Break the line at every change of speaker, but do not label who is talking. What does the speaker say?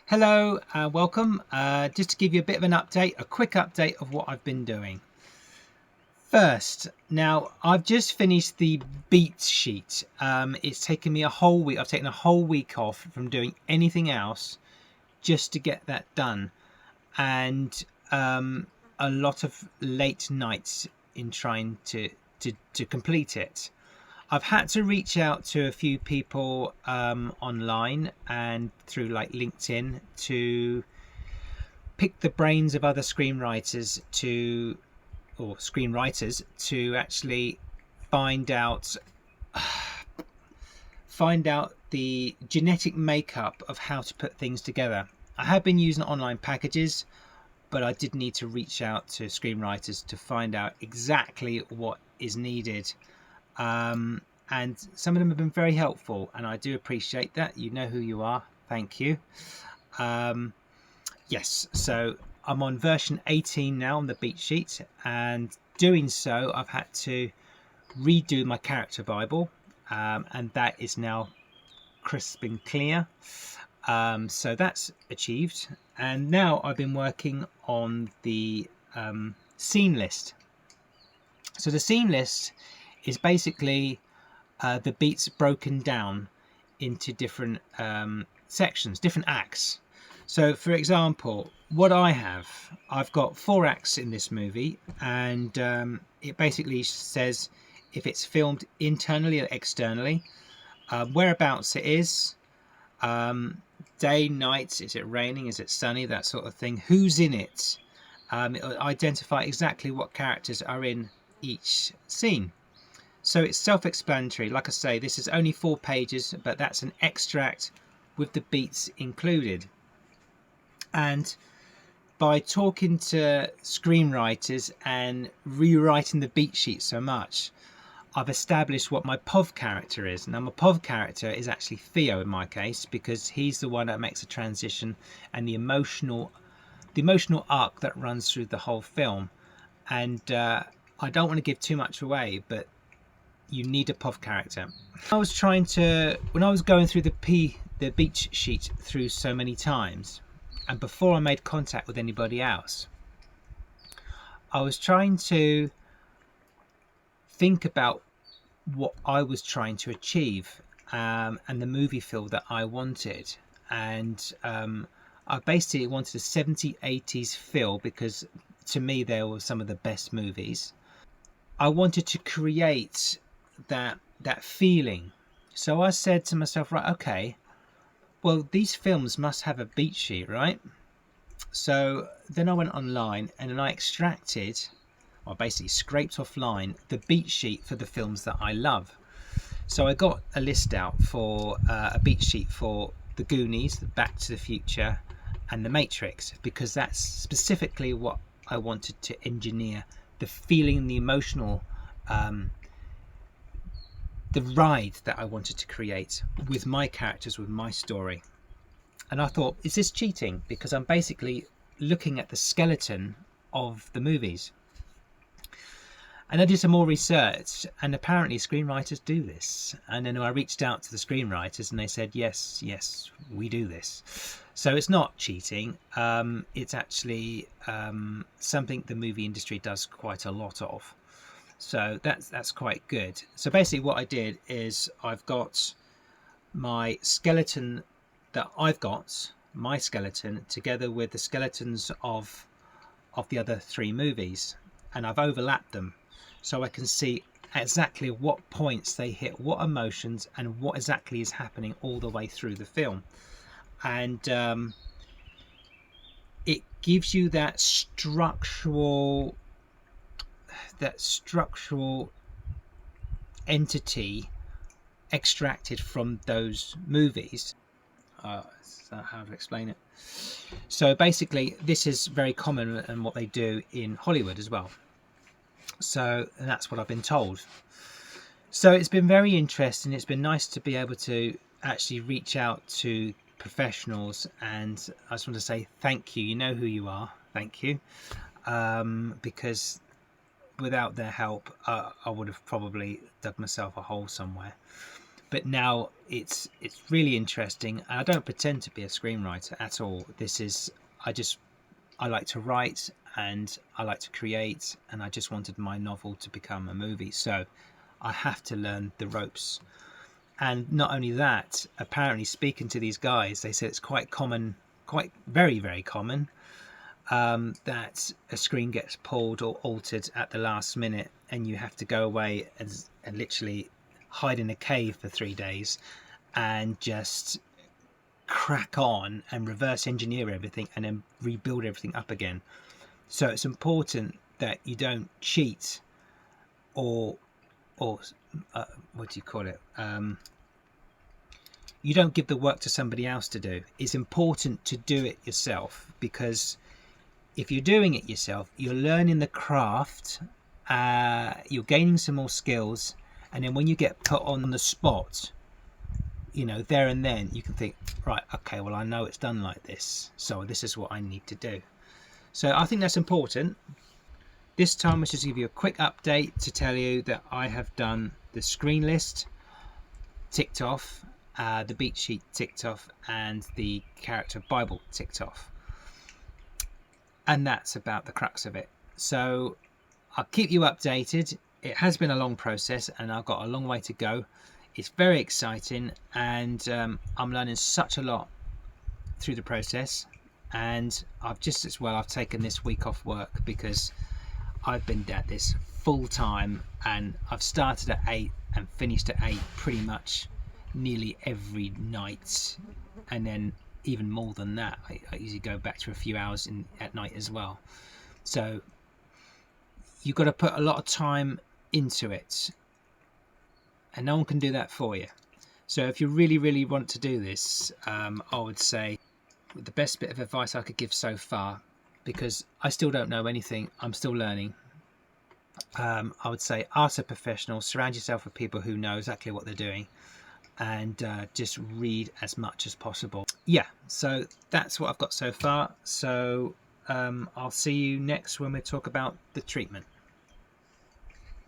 Hello, welcome. Just to give you a bit of an update, a quick update of what I've been doing. First, now I've just finished the beat sheet. It's taken me a whole week. I've taken a whole week off from doing anything else just to get that done, and a lot of late nights in trying to complete it. I've had to reach out to a few people online and through like LinkedIn to pick the brains of other screenwriters to actually find out the genetic makeup of how to put things together. I have been using online packages, but I did need to reach out to screenwriters to find out exactly what is needed. And some of them have been very helpful, and I do appreciate that. You know who you are. Thank you. Yes, so I'm on version 18 now on the beat sheet, and doing so I've had to redo my character Bible, and that is now crisp and clear. So that's achieved, and now I've been working on the scene list. So the scene list is basically the beats broken down into different sections, different acts. So for example, what I've got 4 acts in this movie, and it basically says if it's filmed internally or externally, whereabouts it is, day, night, is it raining, is it sunny, that sort of thing, who's in it. It'll identify exactly what characters are in each scene. So it's self-explanatory. Like I say, this is only 4 pages, but that's an extract with the beats included. And by talking to screenwriters and rewriting the beat sheet so much, I've established what my POV character is. Now my POV character is actually Theo in my case, because he's the one that makes a transition and the emotional arc that runs through the whole film. And I don't want to give too much away, but you need a POV character. When I was going through the beat sheet through so many times, and before I made contact with anybody else, I was trying to think about what I was trying to achieve, and the movie feel that I wanted. And I basically wanted a 70s, 80s feel, because to me they were some of the best movies. I wanted to create that feeling. So I said to myself, right, okay, well, these films must have a beat sheet, right? So then I went online and then I extracted, or basically scraped offline, the beat sheet for the films that I love. So I got a list out for a beat sheet for The Goonies, Back to the Future, and The Matrix, because that's specifically what I wanted to engineer, the feeling, the emotional, the ride that I wanted to create with my characters, with my story. And I thought, is this cheating? Because I'm basically looking at the skeleton of the movies. And I did some more research, and apparently screenwriters do this. And then I reached out to the screenwriters and they said, yes, we do this. So it's not cheating. It's actually something the movie industry does quite a lot of. So that's quite good. So basically what I did is I've got my skeleton together with the skeletons of the other 3 movies, and I've overlapped them so I can see exactly what points they hit, what emotions, and what exactly is happening all the way through the film. And it gives you that structural entity extracted from those movies. Is that how to explain it? So basically this is very common in what they do in Hollywood as well. So, and that's what I've been told. So it's been very interesting. It's been nice to be able to actually reach out to professionals, and I just want to say thank you. You know who you are. Thank you. Because without their help, I would have probably dug myself a hole somewhere. but now it's really interesting. I don't pretend to be a screenwriter at all. This is, I like to write and I like to create, and I just wanted my novel to become a movie, so I have to learn the ropes. And not only that, apparently speaking to these guys, they said it's quite common, quite very, very common, that a screen gets pulled or altered at the last minute, and you have to go away and literally hide in a cave for 3 days and just crack on and reverse engineer everything and then rebuild everything up again. So it's important that you don't cheat or what do you call it? You don't give the work to somebody else to do. It's important to do it yourself, because if you're doing it yourself, you're learning the craft, you're gaining some more skills, and then when you get put on the spot, you know, there and then you can think, right, okay, well, I know it's done like this, so this is what I need to do. So I think that's important. This time I should give you a quick update to tell you that I have done the screen list, ticked off, the beat sheet ticked off, and the character Bible ticked off. And that's about the crux of it. So I'll keep you updated. It has been a long process and I've got a long way to go. It's very exciting, and I'm learning such a lot through the process. And I've taken this week off work because I've been at this full time, and I've started at 8 and finished at 8 pretty much nearly every night, and then even more than that. I usually go back to a few hours at night as well. So you've got to put a lot of time into it, and no one can do that for you. So if you really, really want to do this, I would say the best bit of advice I could give so far, because I still don't know anything, I'm still learning, I would say ask a professional, surround yourself with people who know exactly what they're doing, and just read as much as possible. Yeah, so that's what I've got so far. So I'll see you next when we talk about the treatment.